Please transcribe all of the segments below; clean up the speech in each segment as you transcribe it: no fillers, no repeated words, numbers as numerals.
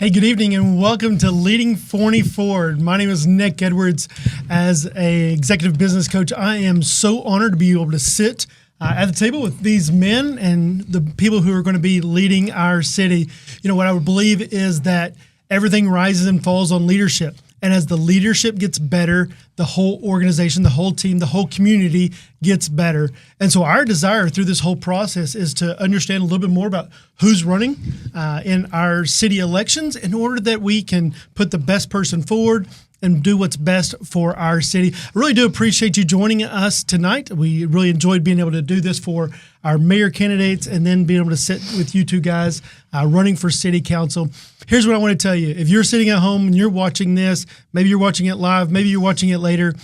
Hey, good evening and welcome to Leading Forney Forward. My name is Nick Edwards. As a executive business coach, I am so honored to be able to sit at the table with these men and the people who are going to be leading our city. You know, what I would believe is that everything rises and falls on leadership. And as the leadership gets better, the whole organization, the whole team, the whole community gets better. And so our desire through this whole process is to understand a little bit more about who's running in our city elections in order that we can put the best person forward and do what's best for our city. I really do appreciate you joining us tonight. We really enjoyed being able to do this for our mayor candidates and then being able to sit with you two guys running for city council. Here's what I want to tell you. If you're sitting at home and you're watching this, maybe you're watching it live, maybe you're watching it later,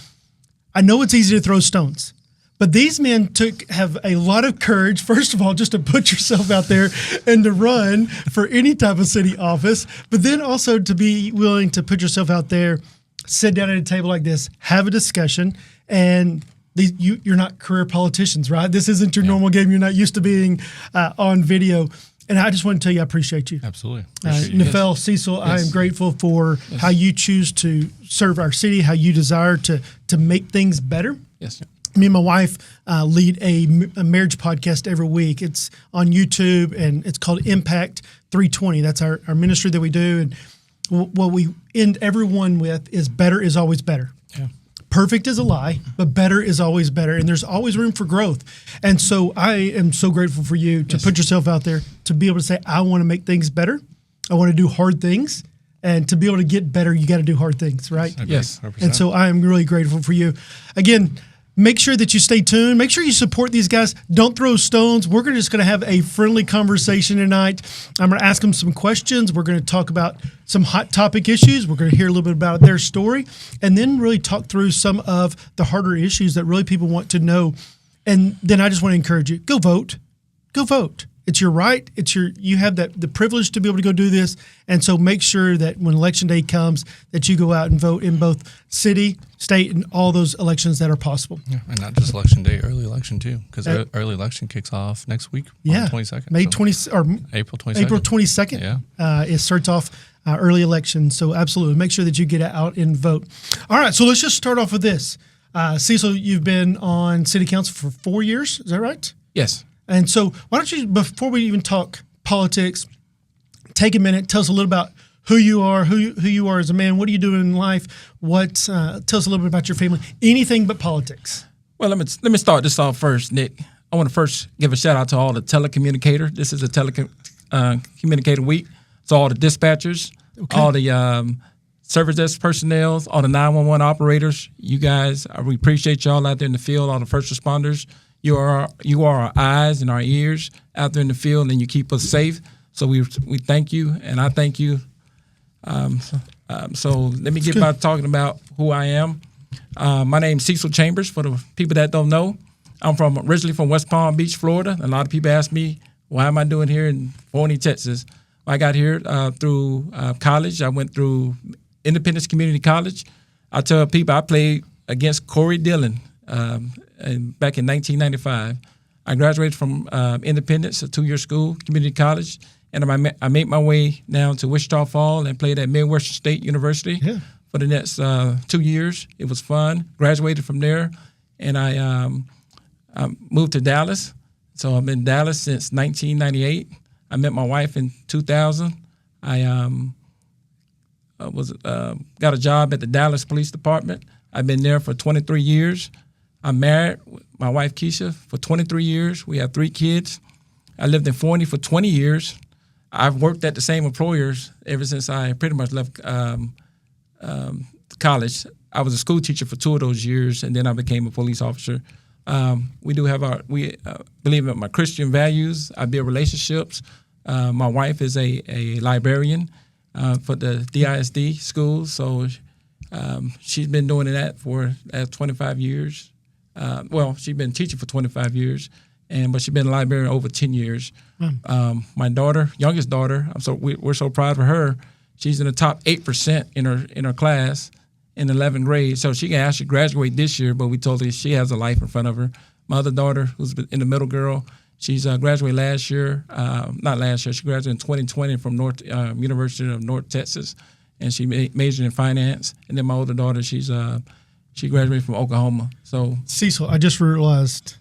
I know it's easy to throw stones. But these men have a lot of courage, first of all, just to put yourself out there and to run for any type of city office, but then also to be willing to put yourself out there, sit down at a table like this, have a discussion, and you're not career politicians, right? This isn't your normal game. You're not used to being on video. And I just want to tell you, I appreciate you. Absolutely. Nafel, Cecil, yes. I am grateful for how you choose to serve our city, how you desire to make things better. Yes. Me and my wife lead a marriage podcast every week. It's on YouTube, and it's called Impact 320. That's our ministry that we do. And what we end everyone with is better is always better. Yeah. Perfect is a lie, but better is always better. And there's always room for growth. And so I am so grateful for you to put yourself out there, to be able to say, I want to make things better. I want to do hard things. And to be able to get better, you got to do hard things, right? Yes. 100%. And so I am really grateful for you. Again, make sure that you stay tuned. Make sure you support these guys. Don't throw stones. We're just going to have a friendly conversation tonight. I'm going to ask them some questions. We're going to talk about some hot topic issues. We're going to hear a little bit about their story and then really talk through some of the harder issues that really people want to know. And then I just want to encourage you, go vote. Go vote. It's your right. You have the privilege to be able to go do this. And so make sure that when election day comes that you go out and vote in both city, state, and all those elections that are possible. Yeah, and not just election day, early election too, because early election kicks off next week on the 22nd. April 22nd. April 22nd. Yeah. It starts off early election. So absolutely make sure that you get out and vote. All right. So let's just start off with this. Cecil, you've been on city council for 4 years. Is that right? Yes. And so why don't you, before we even talk politics, take a minute, tell us a little about who you are, who you are as a man, what are you doing in life, tell us a little bit about your family, anything but politics. Well, let me start this off first, Nick. I want to first give a shout out to all the telecommunicators. This is a telecommunicator week. So all the dispatchers, all the service desk personnel, all the 911 operators, you guys, we appreciate y'all out there in the field, all the first responders. You are our eyes and our ears out there in the field, and you keep us safe. So we thank you, and I thank you. So let me get about talking about who I am. My name's Cecil Chambers. For the people that don't know, I'm originally from West Palm Beach, Florida. A lot of people ask me, why am I doing here in Forney, Texas? I got here through college. I went through Independence Community College. I tell people I played against Corey Dillon. Back in 1995, I graduated from Independence, a 2-year school, community college, and I made my way down to Wichita Falls and played at Midwestern State University for the next 2 years. It was fun. Graduated from there, and I moved to Dallas. So I've been in Dallas since 1998. I met my wife in 2000. I got a job at the Dallas Police Department. I've been there for 23 years. I'm married with my wife, Keisha, for 23 years. We have 3 kids. I lived in Forney for 20 years. I've worked at the same employers ever since I pretty much left college. I was a school teacher for 2 of those years, and then I became a police officer. We believe in my Christian values. I build relationships. My wife is a librarian for the DISD school, so she's been doing that for 25 years. She's been teaching for 25 years, but she's been a librarian over 10 years. My youngest daughter, we're so proud of her. She's in the top 8% in her class in 11th grade. So she can actually graduate this year, but we told her she has a life in front of her. My other daughter, who's in the middle girl, She's graduated last year, not last year. She graduated in 2020 from University of North Texas, and she majored in finance. And then my older daughter, she graduated from Oklahoma. So Cecil, I just realized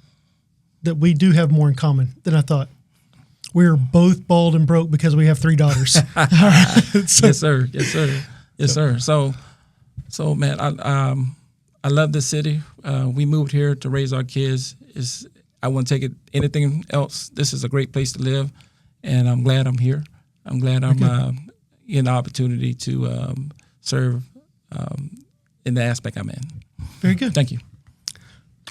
that we do have more in common than I thought. We're both bald and broke because we have 3 daughters. Yes, sir. Yes, sir. Yes, sir. So man, I love this city. We moved here to raise our kids. I wouldn't take it anything else. This is a great place to live, and I'm glad I'm here. I'm glad I'm getting the opportunity to serve in the aspect I'm in. Very good. Thank you.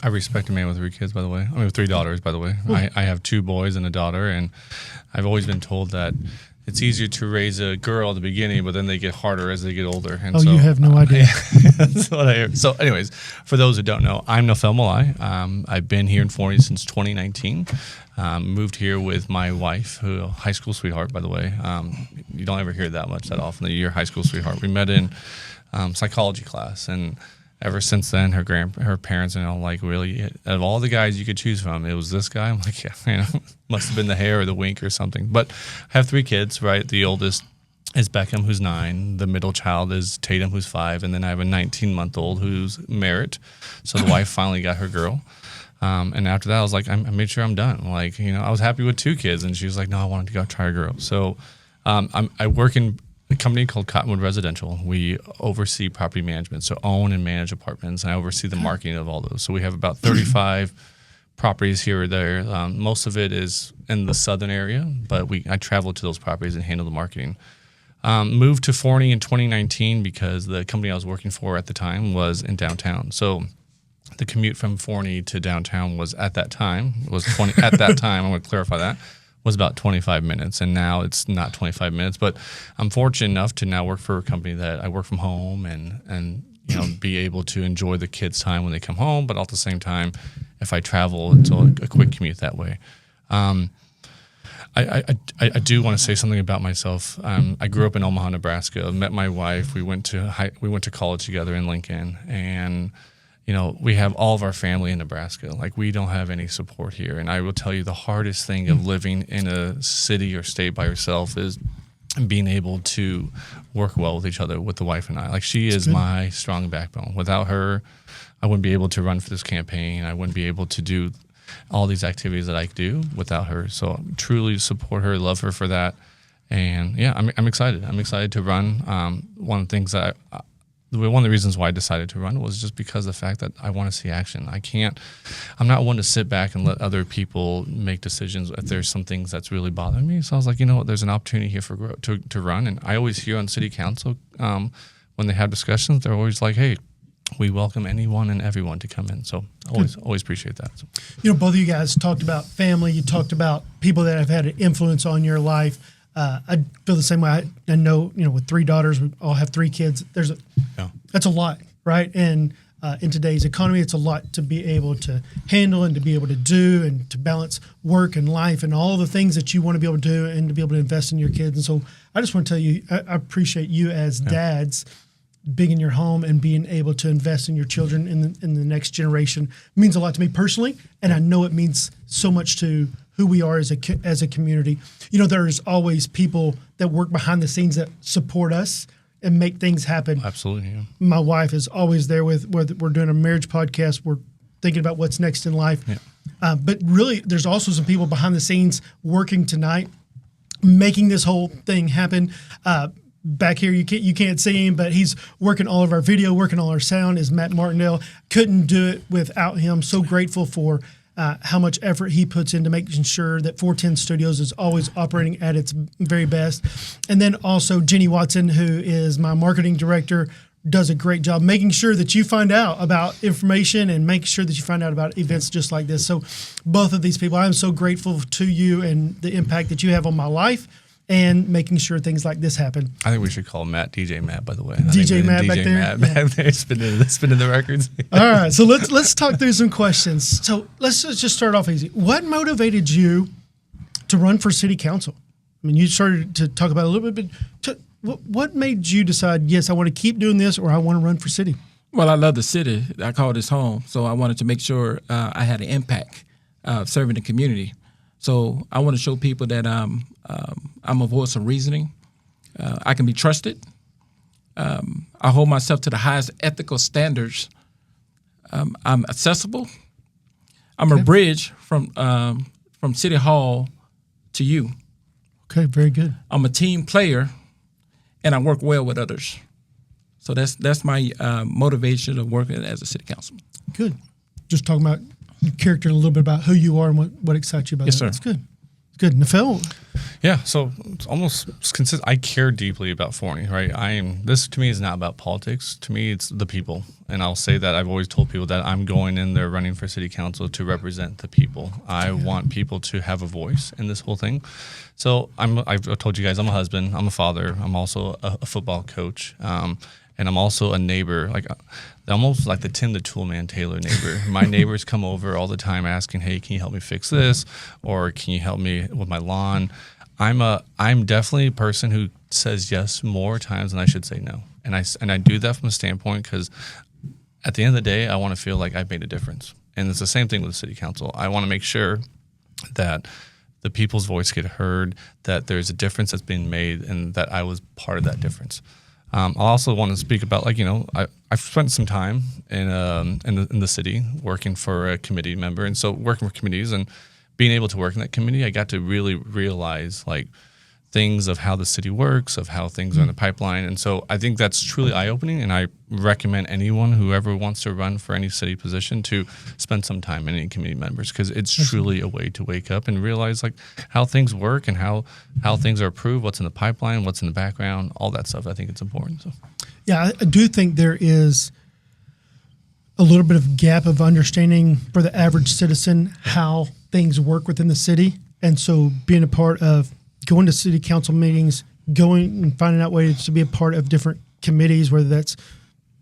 I respect a man with 3 kids, by the way. I mean, with 3 daughters, by the way. I have 2 boys and a daughter, and I've always been told that it's easier to raise a girl at the beginning, but then they get harder as they get older. And you have no idea. That's what I hear. So anyways, for those who don't know, I'm Nafel Malai. I've been here in Forney since 2019. Moved here with my wife, who high school sweetheart, by the way. You don't ever hear that much that often, that you're high school sweetheart. We met in psychology class, and ever since then, her parents, like, really, out of all the guys you could choose from, it was this guy. I'm like, yeah, must have been the hair or the wink or something. But I have 3 kids, right? The oldest is Beckham, who's 9. The middle child is Tatum, who's 5. And then I have a 19-month-old who's Merritt. So the wife finally got her girl. And after that, I was like, I made sure I'm done. Like, I was happy with 2 kids. And she was like, no, I wanted to go try a girl. So I work in a company called Cottonwood Residential. We oversee property management, so own and manage apartments, and I oversee the marketing of all those. So we have about 35 properties here or there. Most of it is in the southern area, but I travel to those properties and handle the marketing. Moved to Forney in 2019 because the company I was working for at the time was in downtown. So the commute from Forney to downtown was at that time, at that time, I'm going to clarify that, was about 25 minutes, and now it's not 25 minutes. But I'm fortunate enough to now work for a company that I work from home and be able to enjoy the kids' time when they come home. But at the same time, if I travel, it's a quick commute that way. I do want to say something about myself. I grew up in Omaha, Nebraska. Met my wife. We went to college together in Lincoln, and we have all of our family in Nebraska. Like, we don't have any support here. And I will tell you, the hardest thing of living in a city or state by yourself is being able to work well with each other, with the wife and I. Like, she is my strong backbone. Without her, I wouldn't be able to run for this campaign. I wouldn't be able to do all these activities that I do without her. So truly support her, love her for that. And yeah, I'm excited. I'm excited to run. One of the things that one of the reasons why I decided to run was just because of the fact that I want to see action. I'm not one to sit back and let other people make decisions if there's some things that's really bothering me. So I was like, there's an opportunity here to run. And I always hear on city council, when they have discussions, they're always like, hey, we welcome anyone and everyone to come in. So always appreciate that. So. Both of you guys talked about family. You talked about people that have had an influence on your life. I feel the same way. I know, with 3 daughters, we all have 3 kids. That's a lot, right? And in today's economy, it's a lot to be able to handle and to be able to do and to balance work and life and all the things that you want to be able to do and to be able to invest in your kids. And so I just want to tell you, I appreciate you as dads being in your home and being able to invest in your children in the next generation. It means a lot to me personally, and I know it means so much to who we are as a community. There's always people that work behind the scenes that support us and make things happen. Absolutely. Yeah. My wife is always there whether we're doing a marriage podcast, we're thinking about what's next in life. Yeah. But really, there's also some people behind the scenes working tonight, making this whole thing happen. Back here, you can't see him, but he's working all of our video, working all our sound, is Matt Martindale. Couldn't do it without him. So grateful for how much effort he puts into making sure that 410 Studios is always operating at its very best. And then also Jenny Watson, who is my marketing director, does a great job making sure that you find out about information and make sure that you find out about events just like this. So both of these people, I'm so grateful to you and the impact that you have on my life and making sure things like this happen. I think we should call Matt DJ Matt, by the way. DJ Matt back there. Matt back there, spinning the records. All right, so let's talk through some questions. So let's just start off easy. What motivated you to run for city council? I mean, you started to talk about it a little bit, but what made you decide, yes, I want to keep doing this, or I want to run for city? Well, I love the city. I call this home, so I wanted to make sure I had an impact serving the community. So I want to show people that I'm a voice of reasoning. I can be trusted. I hold myself to the highest ethical standards. I'm accessible. I'm a bridge from City Hall to you. Okay, very good. I'm a team player, and I work well with others. So that's my motivation of working as a city councilman. Good. Just talking about your character, a little bit about who you are and what excites you about Yes, that. sir. That's good. Good. Nafel? Yeah, so it's almost consistent. I care deeply about Forney, right? This to me is not about politics. To me, it's the people. And I'll say that I've always told people that I'm going in there running for city council to represent the people. I want people to have a voice in this whole thing. So I've told you guys, I'm a husband, I'm a father, I'm also a football coach. And I'm also a neighbor, almost like the Tim the Toolman Taylor neighbor. My neighbors come over all the time asking, "Hey, can you help me fix this?" Or "Can you help me with my lawn?" I'm definitely a person who says yes more times than I should say no, and I do that from a standpoint because at the end of the day, I want to feel like I've made a difference. And it's the same thing with the city council. I want to make sure that the people's voice get heard, that there's a difference that's being made, and that I was part of that difference. I also want to speak about, I've spent some time in the city working for a committee member, and so working for committees and being able to work in that committee, I got to really realize things of how the city works, of how things are in the pipeline, and so I think that's truly eye-opening. And I recommend anyone whoever wants to run for any city position to spend some time in any committee members, because it's truly a way to wake up and realize how things work and how things are approved, what's in the pipeline, what's in the background, all that stuff. I think it's important. So, Yeah, I do think there is a little bit of gap of understanding for the average citizen how things work within the city, and so being a part of going to city council meetings, going and finding out ways to be a part of different committees, whether that's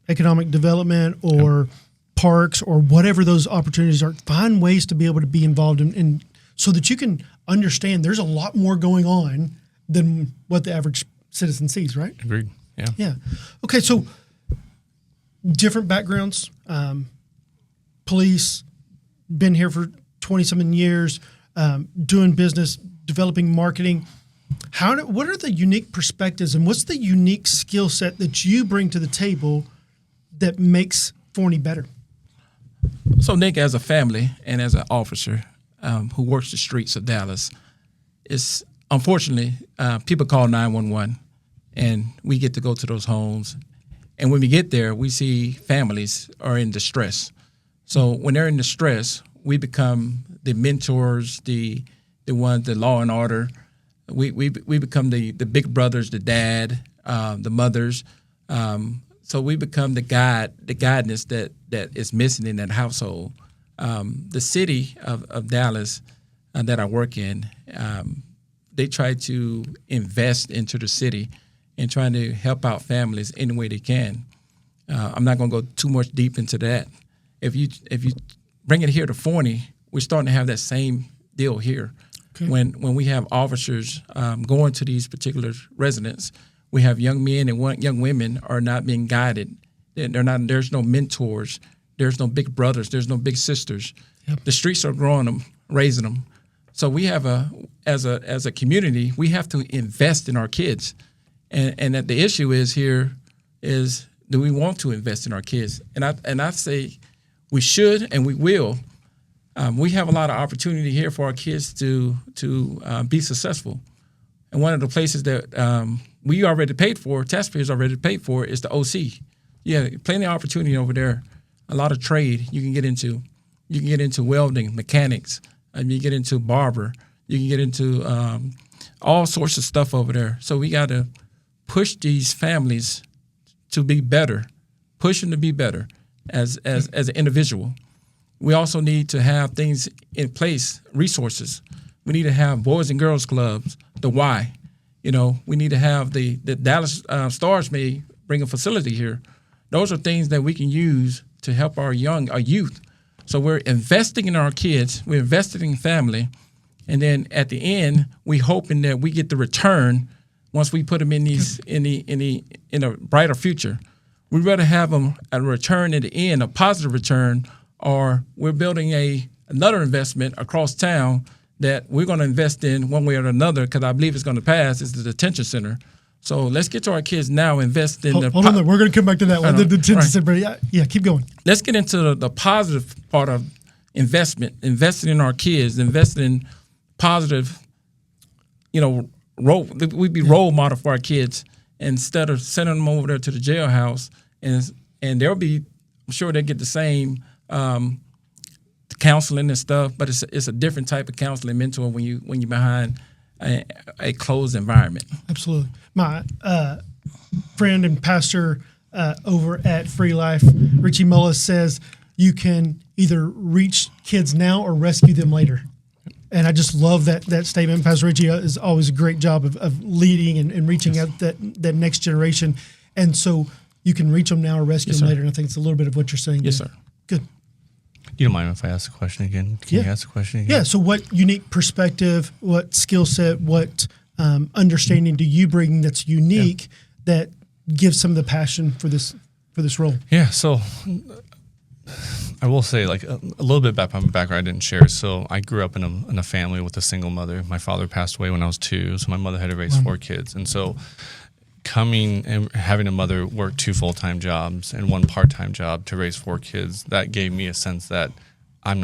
economic development or parks or whatever those opportunities are, find ways to be able to be involved in so that you can understand there's a lot more going on than what the average citizen sees, right? Agreed. Yeah. Yeah. Okay, so different backgrounds, police, been here for 20-something years, doing business, developing marketing. What are the unique perspectives and what's the unique skill set that you bring to the table that makes Forney better? So, Nick, as a family and as an officer who works the streets of Dallas, it's unfortunately people call 911, and we get to go to those homes. And when we get there, we see families are in distress. So when they're in distress, we become the mentors, the ones, the law and order. We become the big brothers, the dad, the mothers. So we become the guidance that is missing in that household. The city of Dallas that I work in, they try to invest into the city and trying to help out families any way they can. I'm not going to go too much deep into that. If you bring it here to Forney, we're starting to have that same deal here. Okay. When we have officers going to these particular residents, we have young men and young women are not being guided. They're not. There's no mentors. There's no big brothers. There's no big sisters. Yep. The streets are growing them, raising them. So we have as a community, we have to invest in our kids. And that the issue is here is, do we want to invest in our kids? And I say we should and we will. We have a lot of opportunity here for our kids to be successful. And one of the places that we already paid for, taxpayers already paid for, is the OC. Yeah, plenty of opportunity over there. A lot of trade you can get into. You can get into welding, mechanics. You can get into barber. You can get into all sorts of stuff over there. So we got to push these families to be better, push them to be better as an individual. We also need to have things in place, resources. We need to have boys and girls clubs, the Y. We need to have the Dallas Stars may bring a facility here. Those are things that we can use to help our youth. So we're investing in our kids, we're investing in family, and then at the end, we hoping that we get the return once we put them in a brighter future. We'd rather have them a return at the end, a positive return, or we're building another investment across town that we're going to invest in one way or another, because I believe it's going to pass, is the detention center. So let's get to our kids now, invest in Hold on, we're going to come back to that one. The detention center, yeah, keep going. Let's get into the positive part of investment, investing in our kids, investing in positive, we'd be role model for our kids instead of sending them over there to the jailhouse, and they'll be, I'm sure they'll get the same counseling and stuff, but it's a different type of counseling, mentoring when you're behind a closed environment. Absolutely. My friend and pastor over at Free Life, Richie Mullis, says you can either reach kids now or rescue them later. And I just love that statement. Pastor Richie is always a great job of leading and reaching out that next generation. And so you can reach them now or rescue them later. And I think it's a little bit of what you're saying. Yes, there. sir. Good. You don't mind if I ask the question again? Can you ask the question again? Yeah. So what unique perspective, what skill set, what understanding do you bring that's unique that gives some of the passion for this role? Yeah. So I will say, like, a little bit about my background I didn't share. So I grew up in a family with a single mother. My father passed away when I was 2, so my mother had to raise 4 kids. And so coming and having a mother work 2 full-time jobs and 1 part-time job to raise 4 kids, that gave me a sense that I'm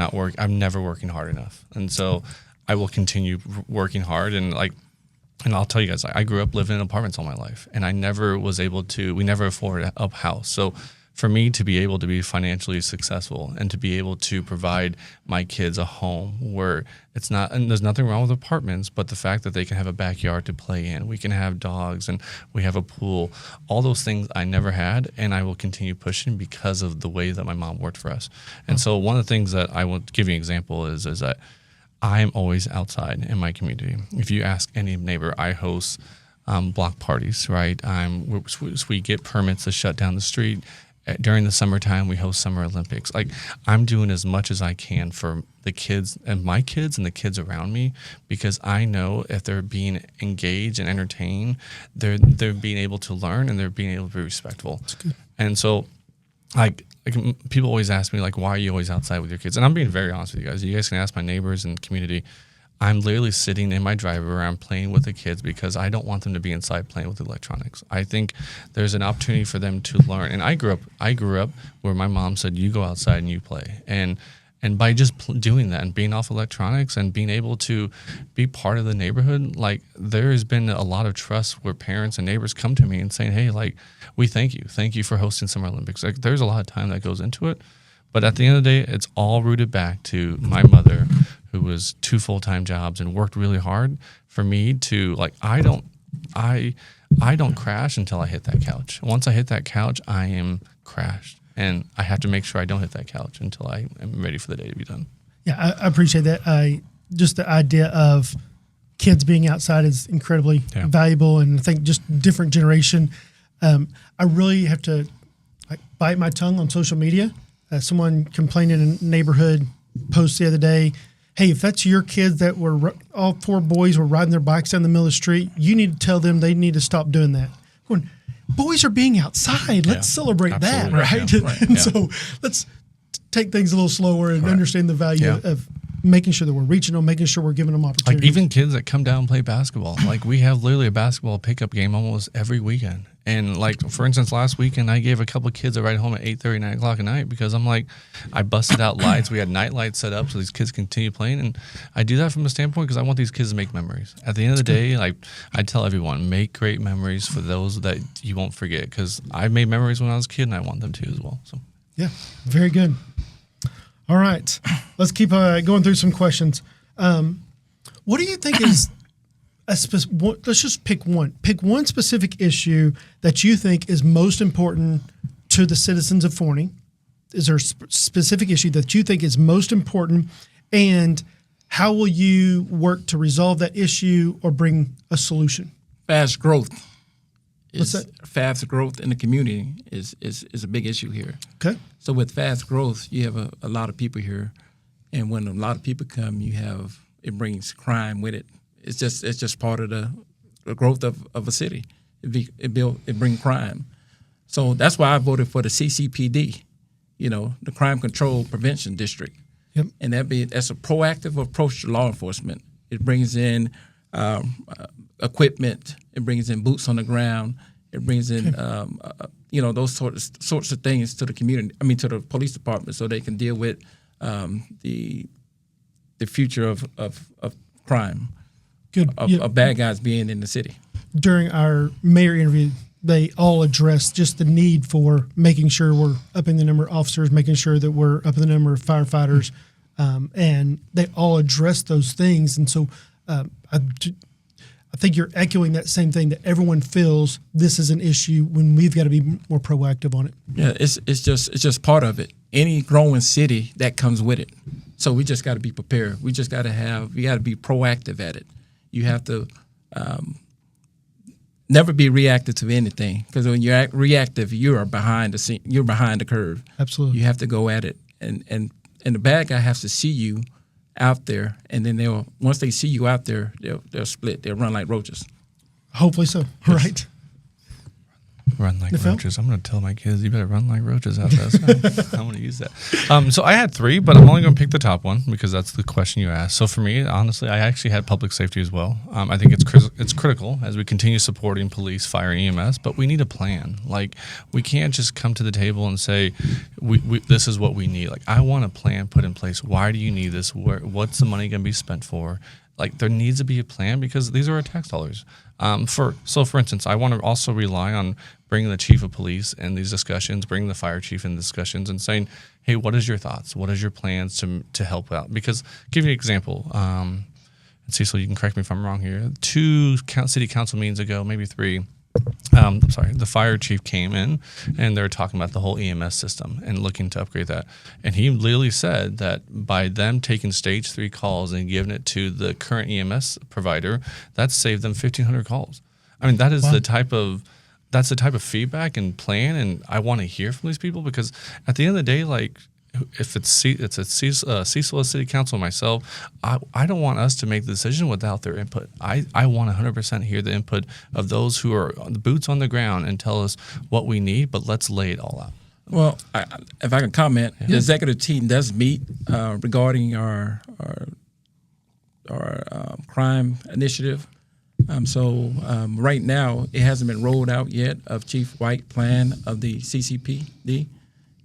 never working hard enough. And so I will continue working hard. And I'll tell you guys, I grew up living in apartments all my life, and I never was able to, we never afforded a house. So for me to be able to be financially successful and to be able to provide my kids a home where it's not, and there's nothing wrong with apartments, but the fact that they can have a backyard to play in, we can have dogs, and we have a pool, all those things I never had, and I will continue pushing because of the way that my mom worked for us. And so one of the things that I will give you an example is that I'm always outside in my community. If you ask any neighbor, I host block parties, right? We get permits to shut down the street. During the summertime, we host Summer Olympics. Like, I'm doing as much as I can for the kids and my kids and the kids around me, because I know if they're being engaged and entertained, they're being able to learn and they're being able to be respectful. That's good. And so, like people always ask me, like, why are you always outside with your kids? And I'm being very honest with you guys. You guys can ask my neighbors and community. I'm literally sitting in my driveway where I'm playing with the kids because I don't want them to be inside playing with electronics. I think there's an opportunity for them to learn. And I grew up where my mom said, you go outside and you play. And by just doing that and being off electronics and being able to be part of the neighborhood, like, there has been a lot of trust where parents and neighbors come to me and saying, hey, like, we thank you for hosting Summer Olympics. Like, there's a lot of time that goes into it. But at the end of the day, it's all rooted back to my mother, who was 2 full-time jobs and worked really hard for me to, like, I don't crash until I hit that couch. Once I hit that couch, I am crashed. And I have to make sure I don't hit that couch until I am ready for the day to be done. Yeah, I appreciate that. Just the idea of kids being outside is incredibly valuable, and I think just different generation. I really have to bite my tongue on social media. Someone complained in a neighborhood post the other day, hey, if that's your kids that were, all 4 boys were riding their bikes down the middle of the street, you need to tell them they need to stop doing that. When boys are being outside, let's celebrate that, right? And so let's take things a little slower and understand the value of making sure that we're reaching them, making sure we're giving them opportunities. Like, even kids that come down and play basketball. Like, we have literally a basketball pickup game almost every weekend. And, like, for instance, last weekend, I gave a couple of kids a ride home at 8:30, 9 o'clock at night because I'm like, I busted out lights. We had night lights set up so these kids continue playing. And I do that from a standpoint because I want these kids to make memories. At the end of the day, like, I tell everyone, make great memories for those that you won't forget, because I made memories when I was a kid and I want them to as well. So, yeah, very good. All right, let's keep going through some questions. What do you think is let's just pick one. Pick one specific issue that you think is most important to the citizens of Forney. Is there a specific issue that you think is most important, and how will you work to resolve that issue or bring a solution? Fast growth. What's that? Fast growth in the community is a big issue here. Okay. So with fast growth, you have a lot of people here, and when a lot of people come, it brings crime with it. It's just part of the growth of a city. It brings crime. So that's why I voted for the CCPD, the Crime Control Prevention District. Yep. And that's a proactive approach to law enforcement. It brings in equipment. It brings in boots on the ground. It brings in those sorts of things to the community. I mean, to the police department, so they can deal with the future of crime. Good. Of bad guys being in the city. During our mayor interview, they all addressed just the need for making sure we're upping the number of officers, making sure that we're upping the number of firefighters, and they all addressed those things. And so I think you're echoing that same thing, that everyone feels this is an issue when we've got to be more proactive on it. Yeah, it's just part of it. Any growing city, that comes with it. So we just got to be prepared. We just got to be proactive at it. You have to never be reactive to anything, because when you're reactive, you are behind the scene. You're behind the curve. Absolutely. You have to go at it, and the bad guy has to see you out there, and then once they see you out there, they'll split. They'll run like roaches. Hopefully so. Yes. Right. Run like Nafel? roaches. I'm going to tell my kids, you better run like roaches out there. So I'm going to use that. So I had 3, but I'm only going to pick the top one because that's the question you asked. So for me, honestly, I actually had public safety as well. I think it's critical as we continue supporting police, fire, and EMS, but we need a plan. Like, we can't just come to the table and say, this is what we need. Like, I want a plan put in place. Why do you need this? What's the money going to be spent for? Like, there needs to be a plan because these are our tax dollars. For instance, I want to also rely on bringing the chief of police in these discussions, bringing the fire chief in discussions, and saying, "Hey, what is your thoughts? What is your plans to help out?" Because, give you an example, Cecil, you can correct me if I'm wrong here. 2 city council meetings ago, maybe 3. The fire chief came in and they're talking about the whole EMS system and looking to upgrade that. And he literally said that by them taking stage 3 calls and giving it to the current EMS provider, that saved them 1,500 calls. I mean, that is the type of feedback and plan, and I want to hear from these people, because at the end of the day, like, if it's Cecil as city council, myself, I don't want us to make the decision without their input. I want 100% hear the input of those who are the boots on the ground and tell us what we need, but let's lay it all out. Well, if I can comment, the executive team does meet regarding our crime initiative. Right now, it hasn't been rolled out yet of Chief White plan of the CCPD.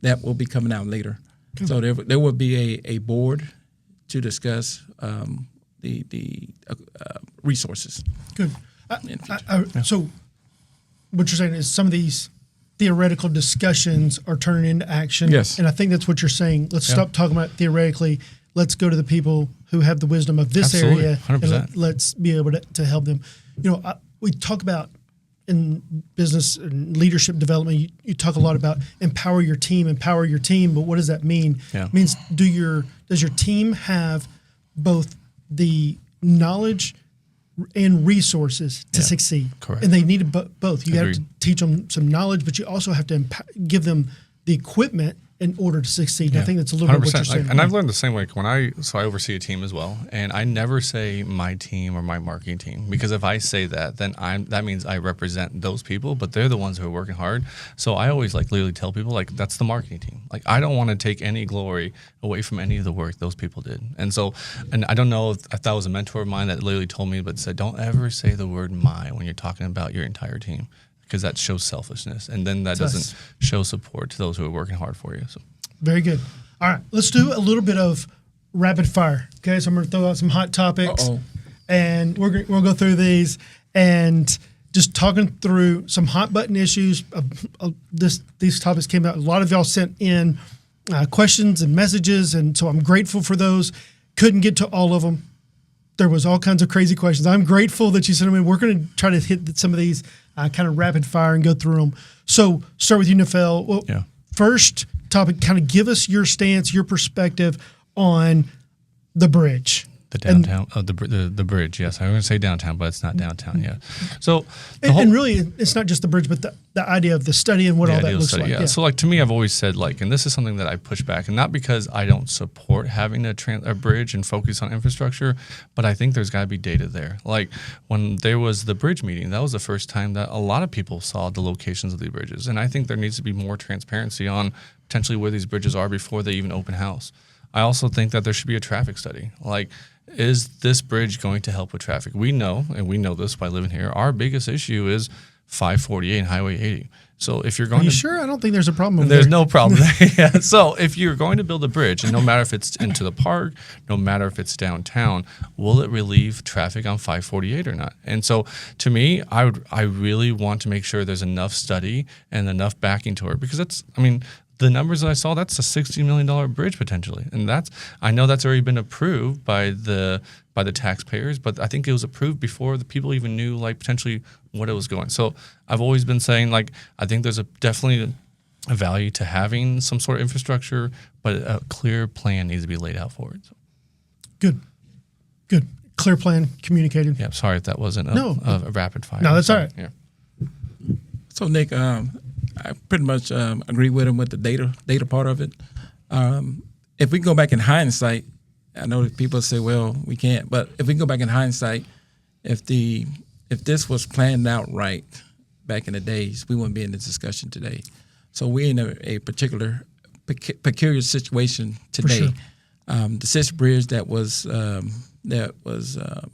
That will be coming out later. So there will be a board to discuss the resources. Good. So what you're saying is some of these theoretical discussions are turning into action. Yes. And I think that's what you're saying. Let's stop talking about theoretically. Let's go to the people who have the wisdom of this Absolutely. area. 100%. And let's be able to help them. We talk about in business and leadership development, you talk a lot about empower your team, but what does that mean? Yeah. It means does your team have both the knowledge and resources to succeed? Correct. And they need both. You have Agreed. to teach them some knowledge, but you also have to give them the equipment in order to succeed. And I think that's a little bit what you're saying. And I've learned the same way I oversee a team as well, and I never say my team or my marketing team, because if I say that, then that means I represent those people, but they're the ones who are working hard. So I always literally tell people, that's the marketing team. Like, I don't want to take any glory away from any of the work those people did. And I don't know if that was a mentor of mine that literally told me, but said, don't ever say the word "my" when you're talking about your entire team, because that shows selfishness, and then that doesn't show support to those who are working hard for you. So, very good. All right, let's do a little bit of rapid fire. Okay, so I'm going to throw out some hot topics, and we'll go through these and just talking through some hot button issues. These topics came out. A lot of y'all sent in questions and messages, and so I'm grateful for those. Couldn't get to all of them. There was all kinds of crazy questions. I'm grateful that you sent them in. We're going to try to hit some of these kind of rapid fire and go through them. So start with you, Nafel. Well, first topic, kind of give us your stance, your perspective on the bridge. The downtown, the bridge, yes. I was going to say downtown, but it's not downtown yet. So, and really, it's not just the bridge, but the idea of the study and what all that looks like. Yeah. So, to me, I've always said, and this is something that I push back, and not because I don't support having a bridge and focus on infrastructure, but I think there's got to be data there. Like, when there was the bridge meeting, that was the first time that a lot of people saw the locations of the bridges, and I think there needs to be more transparency on potentially where these bridges are before they even open house. I also think that there should be a traffic study. Like, is this bridge going to help with traffic? We know, and we know this by living here, our biggest issue is 548 and Highway 80. So if you're going Are you sure? I don't think there's a problem over there's there. no problem there. Yeah. So if you're going to build a bridge, and no matter if it's into the park, no matter if it's downtown, will it relieve traffic on 548 or not? And so to me, I really want to make sure there's enough study and enough backing to it, because the numbers that I saw, that's a $60 million bridge potentially. And I know that's already been approved by the taxpayers, but I think it was approved before the people even knew, like, potentially what it was going. So I've always been saying, like, I think there's definitely a value to having some sort of infrastructure, but a clear plan needs to be laid out for it. So. Good. Clear plan, communicated. Yeah, sorry if that wasn't a rapid fire. No, that's all right. Yeah. So Nick, I pretty much agree with him with the data part of it. If we go back in hindsight, I know that people say, well, we can't, but if we go back in hindsight, if this was planned out right back in the days, we wouldn't be in this discussion today. So we're in a particular peculiar situation today. Sure. The Sixth Bridge that was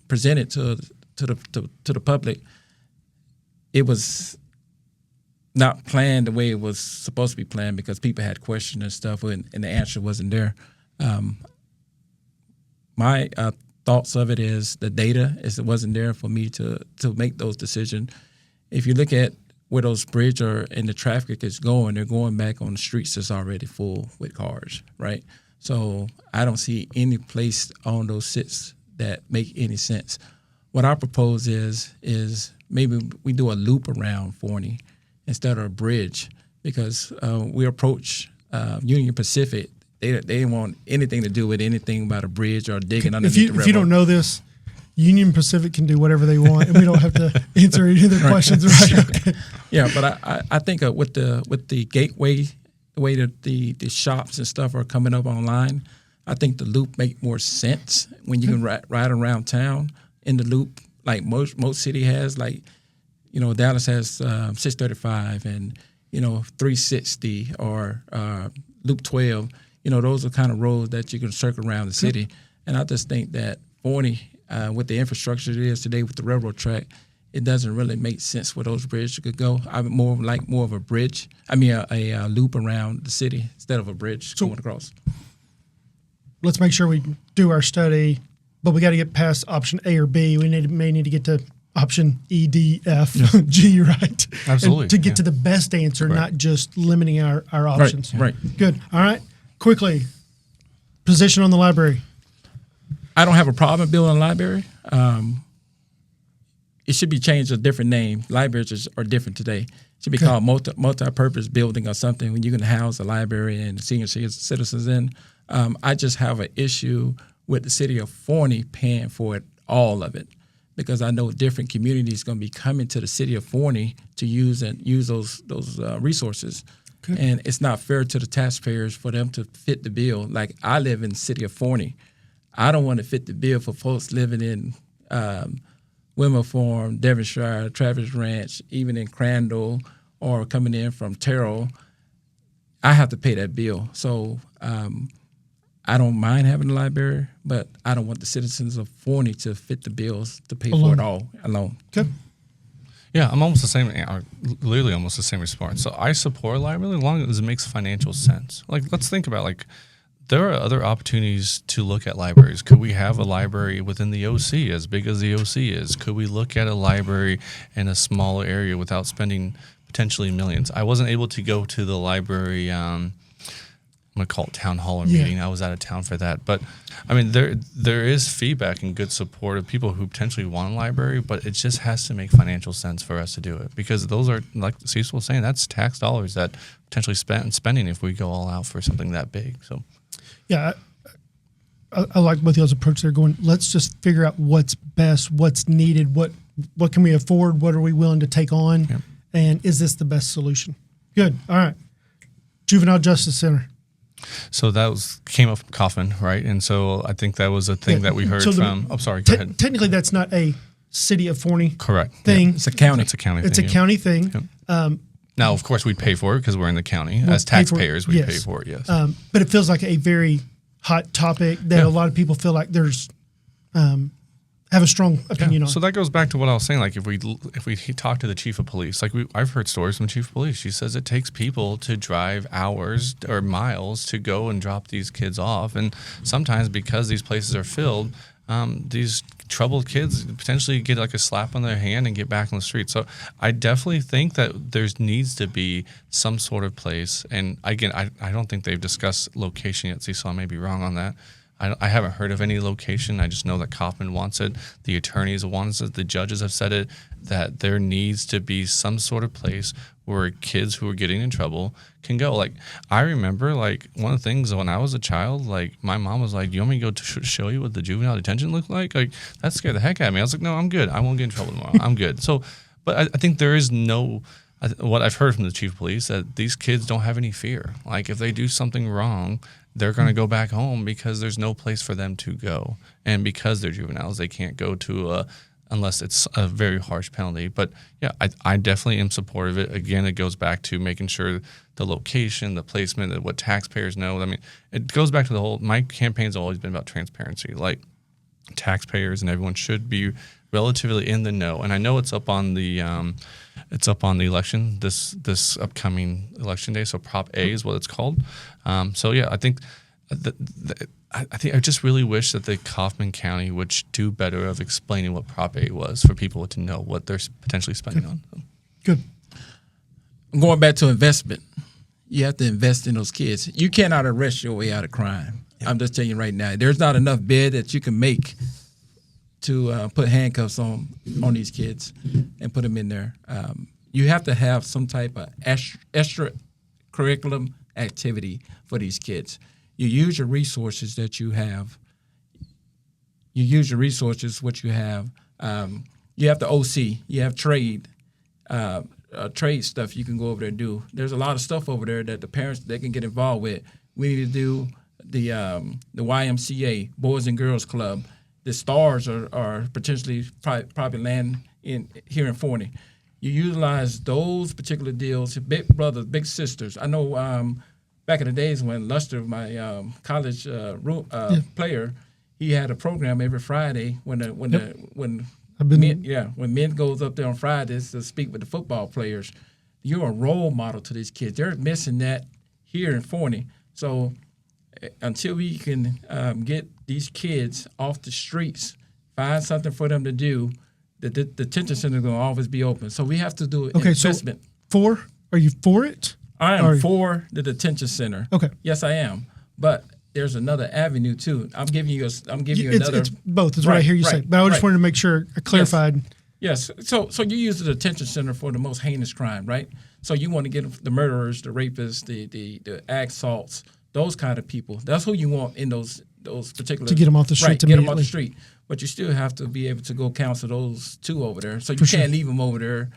presented to the public, it was not planned the way it was supposed to be planned, because people had questions and stuff, and the answer wasn't there. My thoughts of it is the data it wasn't there for me to make those decisions. If you look at where those bridges are and the traffic is going, they're going back on the streets that's already full with cars, right? So I don't see any place on those sits that make any sense. What I propose is maybe we do a loop around Forney instead of a bridge, because we approach Union Pacific. They didn't want anything to do with anything about a bridge or digging underneath the railroad. If you don't know this, Union Pacific can do whatever they want, and we don't have to answer any of their questions, right? Yeah, but I think with the gateway, the way that the shops and stuff are coming up online, I think the loop make more sense when you can ride around town in the loop, like most city has, like, Dallas has 635 and 360 or Loop 12. Those are kind of roads that you can circle around the city. And I just think that Forney, with the infrastructure it is today with the railroad track, it doesn't really make sense where those bridges could go. I would more of a bridge. A loop around the city instead of a bridge going across. Let's make sure we do our study, but we got to get past option A or B. We may need to get to option E, D, F, G, right? Absolutely. And to get to the best answer, not just limiting our options. Right. Good. All right. Quickly, position on the library. I don't have a problem building a library. It should be changed to a different name. Libraries are different today. It should be called multi-purpose building or something when you can house a library and senior citizens in. I just have an issue with the city of Forney paying for it, all of it, because I know different communities going to be coming to the city of Forney to use those resources. Good. And it's not fair to the taxpayers for them to fit the bill. Like, I live in the city of Forney. I don't want to fit the bill for folks living in Wilmer Farm, Devonshire, Travis Ranch, even in Crandall, or coming in from Terrell. I have to pay that bill. So I don't mind having a library, but I don't want the citizens of Forney to fit the bills to pay for it all alone. Okay. Yeah, I'm almost the same, or literally almost the same response. So I support a library as long as it makes financial sense. Like, let's think about, like, there are other opportunities to look at libraries. Could we have a library within the OC as big as the OC is? Could we look at a library in a smaller area without spending potentially millions? I wasn't able to go to the library, I'm going to call it town hall or meeting. I was out of town for that. But, there is feedback and good support of people who potentially want a library, but it just has to make financial sense for us to do it. Because those are, like Cecil was saying, that's tax dollars that potentially spending if we go all out for something that big. So, yeah, I like both y'all's approach there, going, let's just figure out what's best, what's needed, what can we afford, what are we willing to take on, and is this the best solution? Good. All right. Juvenile Justice Center. So that came up from Kaufman, right? And so I think that was a thing that we heard from. Oh, sorry. Go ahead. Technically, that's not a city of Forney thing. It's a county. It's a county thing. It's a county thing. Yep. Now, of course, we pay for it because we're in the county. As taxpayers, we pay for it, yes. But it feels like a very hot topic that a lot of people feel like there's have a strong opinion on. So that goes back to what I was saying. Like if we talk to the chief of police, like I've heard stories from the chief of police. She says it takes people to drive hours or miles to go and drop these kids off, and sometimes because these places are filled, these troubled kids potentially get like a slap on their hand and get back on the street. So I definitely think that there needs to be some sort of place. And again, I don't think they've discussed location yet. So I may be wrong on that. I haven't heard of any location. I just know that Kaufman wants it. The attorneys want it. The judges have said it, that there needs to be some sort of place where kids who are getting in trouble can go. Like, I remember, like, one of the things when I was a child, like, my mom was like, you want me to go to show you what the juvenile detention looked like? Like, that scared the heck out of me. I was like, no, I'm good. I won't get in trouble tomorrow. I'm good. So, but I think there is what I've heard from the chief of police, that these kids don't have any fear. Like, if they do something wrong, they're going to go back home because there's no place for them to go. And because they're juveniles, they can't go to unless it's a very harsh penalty. But yeah, I definitely am supportive of it. Again, it goes back to making sure the location, the placement, what taxpayers know. I mean, it goes back to my campaign's always been about transparency. Like, taxpayers and everyone should be relatively in the know. And I know it's up on the election this upcoming election day. So Prop A is what it's called. So yeah, I think I just really wish that the Kaufman County would do better of explaining what Prop A was for people to know what they're potentially spending on. Good. Going back to investment, you have to invest in those kids. You cannot arrest your way out of crime. Yeah. I'm just telling you right now, there's not enough bed that you can make to put handcuffs on these kids and put them in there. You have to have some type of extra curriculum activity for these kids. You use your resources that you have. You use your resources, what you have. You have the OC. You have trade. Trade stuff you can go over there and do. There's a lot of stuff over there that the parents they can get involved with. We need to do the YMCA, Boys and Girls Club. The stars are potentially probably land here in Forney. You utilize those particular deals, big brothers, big sisters. I know back in the days when Luster, my college player, he had a program every Friday when men goes up there on Fridays to speak with the football players. You're a role model to these kids. They're missing that here in Forney. So until we can get these kids off the streets, find something for them to do, the detention center is going to always be open. So we have to do investment. So are you for it? I am for the detention center. Okay. Yes, I am. But there's another avenue too. I'm giving you another. It's both. Is what I hear you say. But I just wanted to make sure I clarified. Yes. So you use the detention center for the most heinous crime, right? So you want to get the murderers, the rapists, the assaults, those kind of people. That's who you want in those particular to get them off the street. Right, get them off the street. But you still have to be able to go counsel those two over there. So you can't leave them over there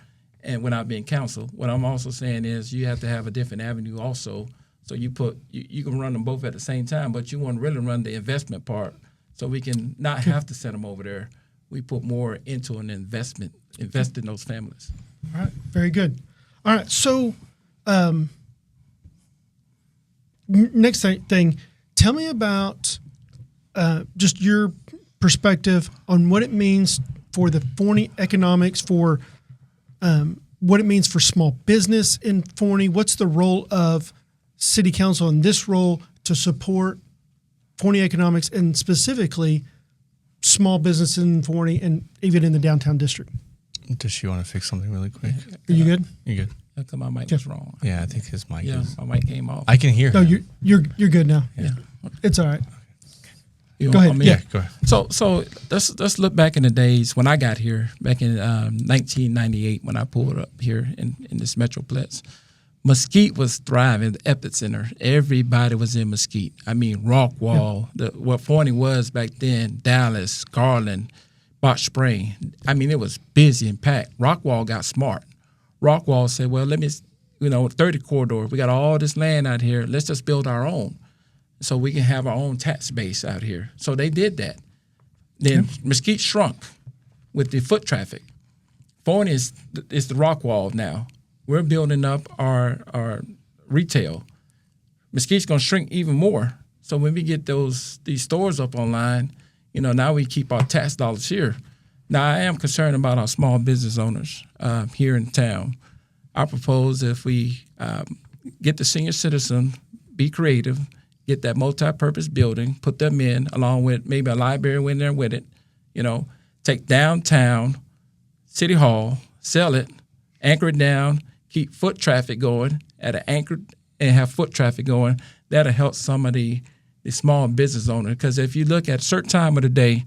and without being counseled. What I'm also saying is you have to have a different avenue also. So you can run them both at the same time, but you want to really run the investment part so we can not have to send them over there. We put more into an invest in those families. All right, very good. All right, so next thing, tell me about just your perspective on what it means for the Forney economics, for what it means for small business in Forney. What's the role of City Council in this role to support Forney economics and specifically small business in Forney and even in the downtown district? Does she want to fix something really quick? Are you good? You good? Because my mic was wrong. Yeah, I think his mic is. My mic came off. I can hear No, him. you're good now. Yeah. It's all right. Go ahead. Yeah, go ahead. So let's look back in the days when I got here, back in 1998 when I pulled up here in this Metroplex. Mesquite was thriving, the epicenter. Everybody was in Mesquite. I mean, Rockwall, what Forney was back then, Dallas, Garland, Box Spring. I mean, it was busy and packed. Rockwall got smart. Rockwall said, well, 30 corridor, we got all this land out here. Let's just build our own so we can have our own tax base out here. So they did that. Then Mesquite shrunk with the foot traffic. Forney is the Rockwall now. We're building up our retail. Mesquite's going to shrink even more. So when we get these stores up online, now we keep our tax dollars here. Now I am concerned about our small business owners here in town. I propose if we get the senior citizen, be creative, get that multi-purpose building, put them in, along with maybe a library in there with it, take downtown, City Hall, sell it, anchor it down, keep foot traffic going at an anchor and have foot traffic going. That'll help some of the small business owners. Because if you look at a certain time of the day,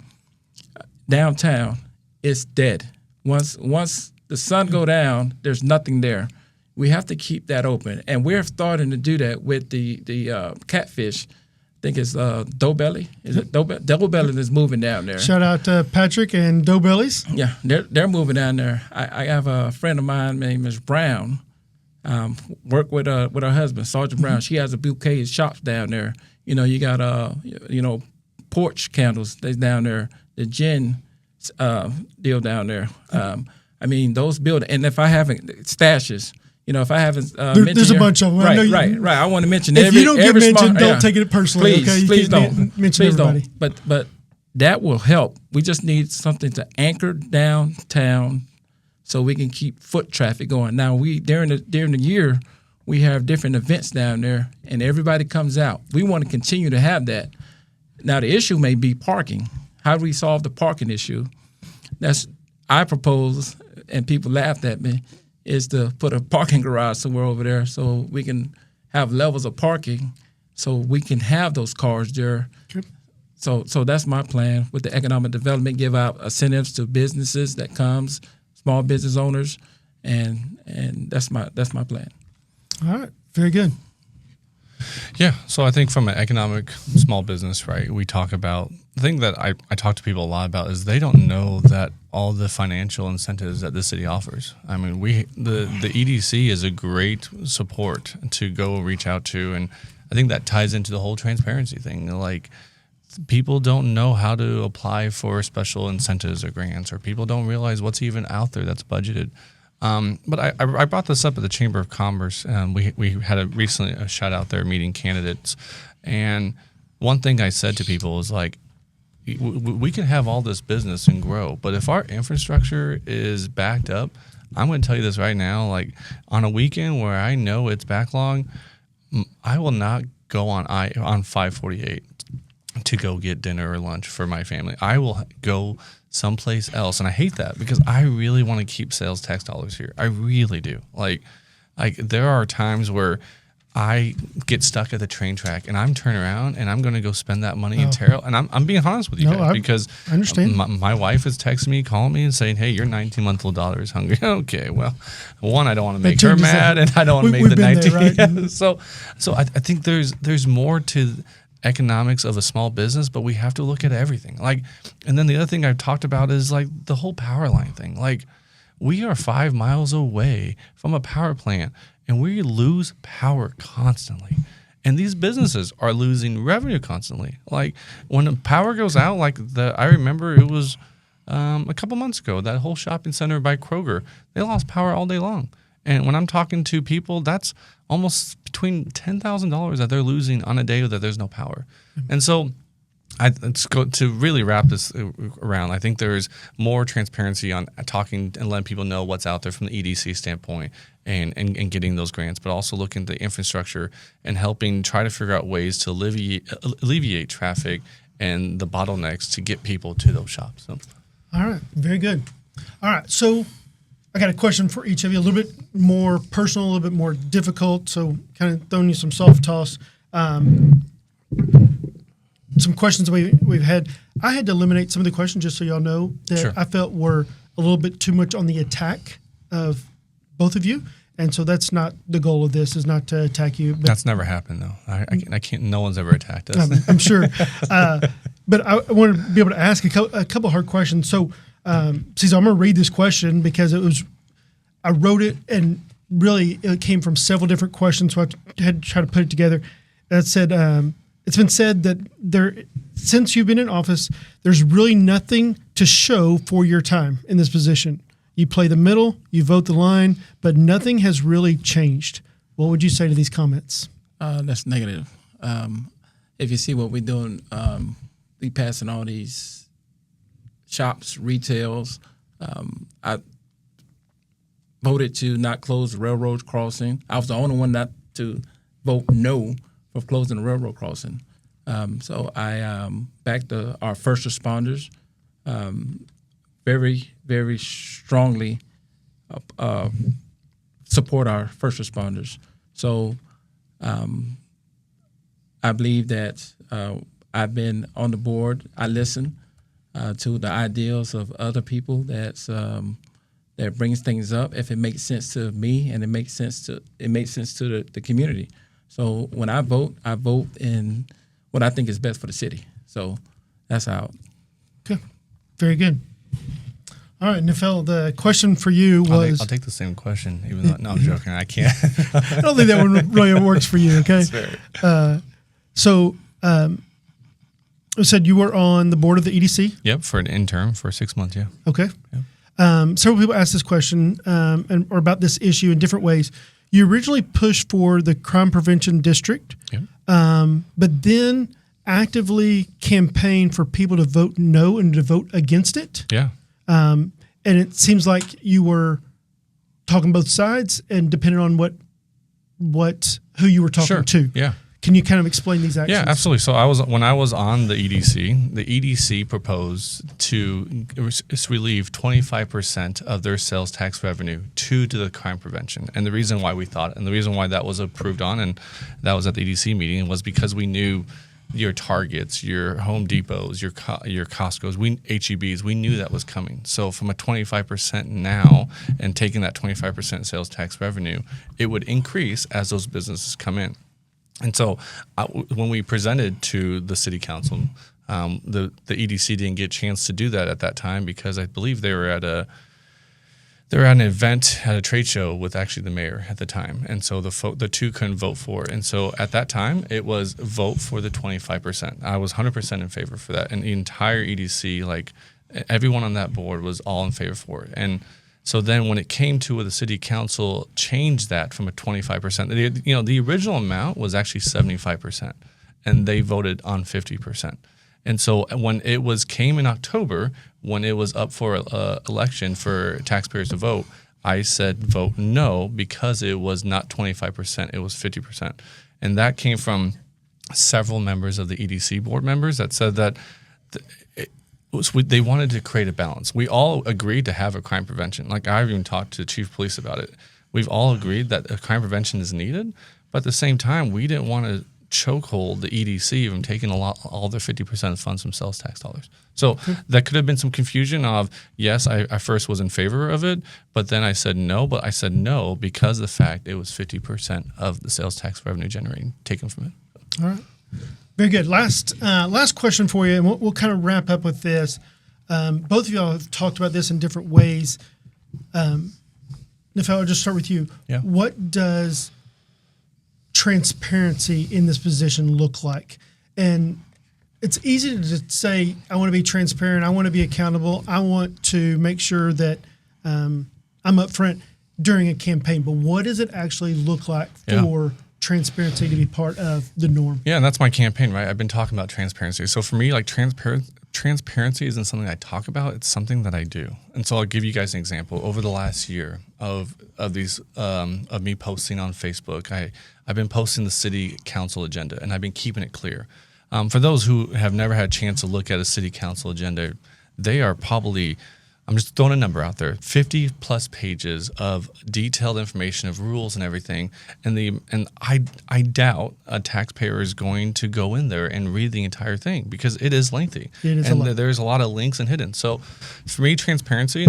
downtown, it's dead. Once the sun go down, there's nothing there. We have to keep that open, and we're starting to do that with the catfish. I think it's Doughbelly. Is it Doughbelly that's moving down there? Shout out to Patrick and Doughbellies. Yeah, they're moving down there. I have a friend of mine named Ms. Brown. Work with her husband, Sergeant Brown. She has a bouquet of shops down there. You got porch candles that's down there. The gin deal down there. Those buildings. And if I haven't stashes. If I haven't mentioned there's a bunch of them. Right. I want to mention if you don't get mentioned, don't yeah. take it personally. Please, okay? please don't mention everybody. Don't. But that will help. We just need something to anchor downtown, so we can keep foot traffic going. Now during the year, we have different events down there, and everybody comes out. We want to continue to have that. Now the issue may be parking. How do we solve the parking issue? I propose, and people laughed at me, is to put a parking garage somewhere over there so we can have levels of parking so we can have those cars there. Sure. So that's my plan with the economic development, give out incentives to businesses that comes, small business owners, and that's my plan. All right. Very good. Yeah. So I think from an economic small business, right, we talk about the thing that I talk to people a lot about is they don't know that all the financial incentives that the city offers. I mean, the EDC is a great support to go reach out to. And I think that ties into the whole transparency thing. Like, people don't know how to apply for special incentives or grants, or people don't realize what's even out there that's budgeted. But I brought this up at the Chamber of Commerce. We had recently a shout out there meeting candidates, and one thing I said to people is like, we can have all this business and grow, but if our infrastructure is backed up, I'm going to tell you this right now, like on a weekend where I know it's backlog, I will not go on 548 to go get dinner or lunch for my family. I will go someplace else. And I hate that because I really want to keep sales tax dollars here. I really do. Like there are times where I get stuck at the train track and I'm turning around and I'm going to go spend that money in Terrell. And I'm being honest with you guys because I understand. My wife is texting me, calling me and saying, hey, your 19-month-old daughter is hungry. Okay, well, one, I don't want to make her mad and I don't want to make the 19. There, right? Yeah. So I think there's more to economics of a small business, but we have to look at everything. Like, and then the other thing I've talked about is like the whole power line thing. Like, we are 5 miles away from a power plant and we lose power constantly. And these businesses are losing revenue constantly. Like when the power goes out, I remember it was a couple months ago, that whole shopping center by Kroger, they lost power all day long. And when I'm talking to people, that's almost between $10,000 that they're losing on a day that there's no power. And so let's go to really wrap this around. I think there's more transparency on talking and letting people know what's out there from the EDC standpoint and getting those grants, but also looking at the infrastructure and helping try to figure out ways to alleviate traffic and the bottlenecks to get people to those shops. So. All right. Very good. All right. So I got a question for each of you, a little bit more personal, a little bit more difficult. So kind of throwing you some soft toss. Some questions we've had. I had to eliminate some of the questions just so y'all know that Sure. I felt were a little bit too much on the attack of both of you. And so that's not the goal of this, is not to attack you. But That's never happened though. I can't. No one's ever attacked us. I'm sure. But I want to be able to ask a couple hard questions. So, Cesar, I'm going to read this question because I wrote it and really it came from several different questions. So I had to try to put it together. That said, it's been said that since you've been in office, there's really nothing to show for your time in this position. You play the middle, you vote the line, but nothing has really changed. What would you say to these comments? That's negative. if you see what we're doing, we passing all these shops, retails. I voted to not close the railroad crossing. I was the only one not to vote no for closing the railroad crossing. So I backed our first responders very, very strongly. Support our first responders. So I believe that I've been on the board. I listen to the ideals of other people that brings things up if it makes sense to me and it makes sense to the community. So when I vote in what I think is best for the city. So that's how. Okay, very good. All right, Nefel, the question for you was... I'll take the same question, even though... No, I'm joking. I can't. I don't think that one really works for you, okay? So you said you were on the board of the EDC? Yep, for an interim for 6 months, yeah. Okay. Yep. Several people asked this question or about this issue in different ways. You originally pushed for the crime prevention district, Yep. But then actively campaigned for people to vote no and to vote against it. Yeah. And it seems like you were talking both sides and depending on who you were talking to. Yeah. Can you kind of explain these actions? Yeah, absolutely. So when I was on the EDC proposed to relieve 25% of their sales tax revenue to the crime prevention. And the reason why that was approved on, and that was at the EDC meeting, was because we knew your Targets, your Home Depots, your Costco's, HEBs, we knew that was coming. So from a 25% now and taking that 25% sales tax revenue, it would increase as those businesses come in. And so when we presented to the city council, the EDC didn't get a chance to do that at that time because I believe they were at an event at a trade show with actually the mayor at the time. And so the two couldn't vote for it. And so at that time, it was vote for the 25%. I was 100% in favor for that. And the entire EDC, like everyone on that board was all in favor for it. And so then when it came to the city council changed that from a 25%, the original amount was actually 75%, and they voted on 50%. And so when it came in October, when it was up for election for taxpayers to vote, I said vote no because it was not 25%, it was 50%. And that came from several members of the EDC board members that said that they wanted to create a balance. We all agreed to have a crime prevention. Like I've even talked to the chief of police about it. We've all agreed that a crime prevention is needed, but at the same time, we didn't want to chokehold the EDC from taking all their 50% of funds from sales tax dollars. So that could have been some confusion of, yes, I first was in favor of it, but then I said no, but I said no because of the fact it was 50% of the sales tax revenue generating taken from it. All right. Very good. Last question for you, and we'll kind of wrap up with this. Both of y'all have talked about this in different ways. Nefel, I'll just start with you. Yeah. What does transparency in this position look like? And it's easy to just say, I want to be transparent. I want to be accountable. I want to make sure that I'm upfront during a campaign. But what does it actually look like for transparency to be part of the norm? Yeah, and that's my campaign, right? I've been talking about transparency. So for me, like transparency isn't something I talk about; it's something that I do. And so I'll give you guys an example. Over the last year of me posting on Facebook, I've been posting the city council agenda, and I've been keeping it clear. For those who have never had a chance to look at a city council agenda, they are probably, I'm just throwing a number out there, 50 plus pages of detailed information of rules and everything. And I doubt a taxpayer is going to go in there and read the entire thing because it is lengthy. It is and there's a lot of links and hidden. So for me, transparency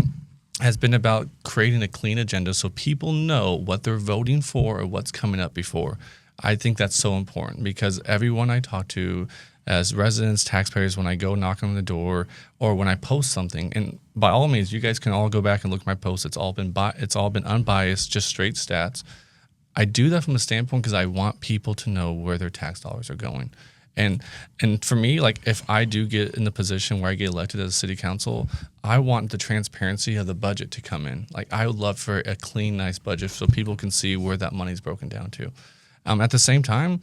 has been about creating a clean agenda so people know what they're voting for or what's coming up before. I think that's so important because everyone I talk to as residents, taxpayers, when I go knock on the door or when I post something, and by all means, you guys can all go back and look at my posts. It's all been unbiased, just straight stats. I do that from a standpoint because I want people to know where their tax dollars are going. And for me, like if I do get in the position where I get elected as a city council, I want the transparency of the budget to come in. Like I would love for a clean, nice budget so people can see where that money's broken down to. At the same time,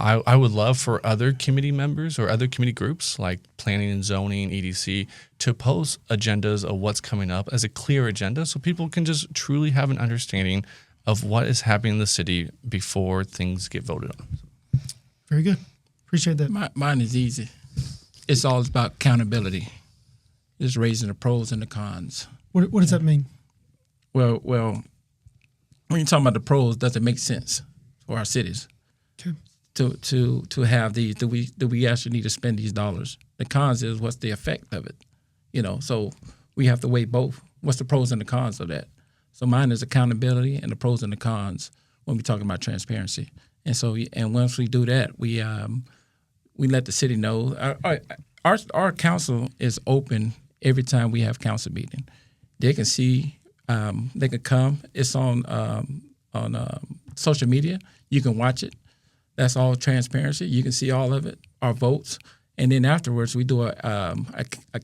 I would love for other committee members or other committee groups like planning and zoning, EDC, to post agendas of what's coming up as a clear agenda so people can just truly have an understanding of what is happening in the city before things get voted on. Very good. Appreciate that. Mine is easy. It's all about accountability. Just raising the pros and the cons. What does that mean? Well, when you're talking about the pros, does it make sense for our cities Okay. to have these? Do we actually need to spend these dollars? The cons is what's the effect of it, So we have to weigh both. What's the pros and the cons of that? So mine is accountability and the pros and the cons when we're talking about transparency. And once we do that, we let the city know. Our council is open every time we have council meeting. They can see. They can come. It's on social media. You can watch it. That's all transparency. You can see all of it, our votes. And then afterwards, we do a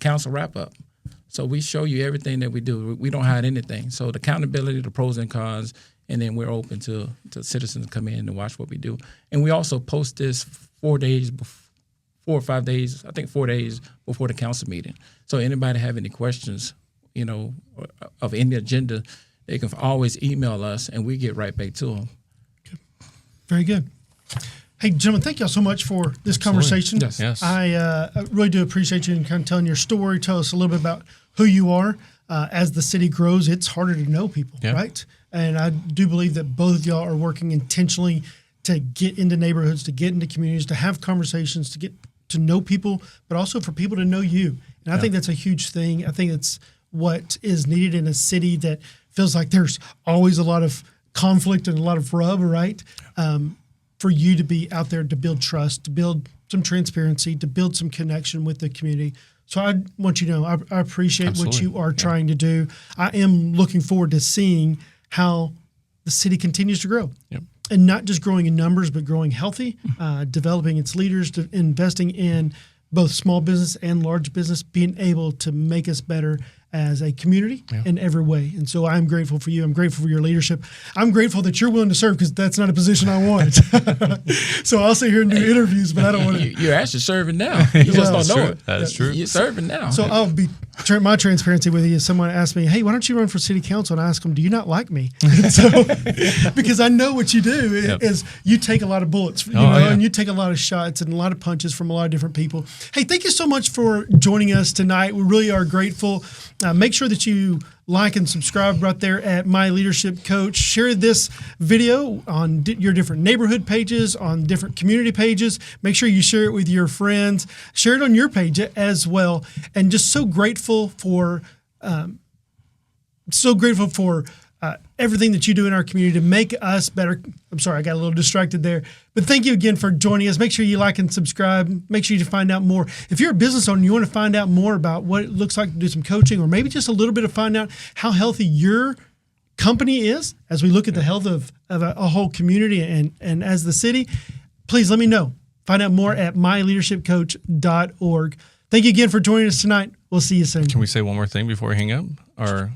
council wrap-up. So we show you everything that we do. We don't hide anything. So the accountability, the pros and cons, and then we're open to citizens to come in and watch what we do. And we also post this 4 or 5 days, I think 4 days before the council meeting. So anybody have any questions, of any agenda, they can always email us, and we get right back to them. Okay. Very good. Hey, gentlemen, thank y'all so much for this conversation. Yes. I really do appreciate you and kind of telling your story. Tell us a little bit about who you are. As the city grows, it's harder to know people, right? And I do believe that both of y'all are working intentionally to get into neighborhoods, to get into communities, to have conversations, to get to know people, but also for people to know you. And I think that's a huge thing. I think it's what is needed in a city that feels like there's always a lot of conflict and a lot of rub, right? For you to be out there to build trust, to build some transparency, to build some connection with the community. So I want you to know I appreciate what you are trying to do. I am looking forward to seeing how the city continues to grow. Yep. And not just growing in numbers, but growing healthy, developing its leaders, investing in both small business and large business, being able to make us better as a community in every way. And so I'm grateful for you. I'm grateful for your leadership. I'm grateful that you're willing to serve because that's not a position I want. So I'll sit here and do interviews, but I don't want to. You're actually serving now. You just don't know it. That's true. You're serving now. So I'll be my transparency with you. If someone asks me, hey, why don't you run for city council? And I ask them, do you not like me? So, because I know what you do is you take a lot of bullets, and you take a lot of shots and a lot of punches from a lot of different people. Hey, thank you so much for joining us tonight. We really are grateful. Make sure that you like and subscribe right there at My Leadership Coach. Share this video on your different neighborhood pages, on different community pages. Make sure you share it with your friends. Share it on your page as well. And just so grateful for everything that you do in our community to make us better. I'm sorry, I got a little distracted there. But thank you again for joining us. Make sure you like and subscribe. Make sure you find out more. If you're a business owner and you want to find out more about what it looks like to do some coaching, or maybe just a little bit of find out how healthy your company is as we look at the health of a whole community and as the city, please let me know. Find out more at myleadershipcoach.org. Thank you again for joining us tonight. We'll see you soon. Can we say one more thing before we hang up?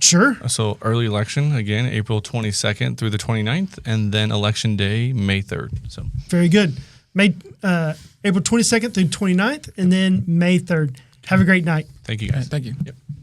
Sure. So early election, again, April 22nd through the 29th, and then election day, May 3rd. So very good. April 22nd through 29th, and then May 3rd. Have a great night. Thank you, guys. Thank you. Yep.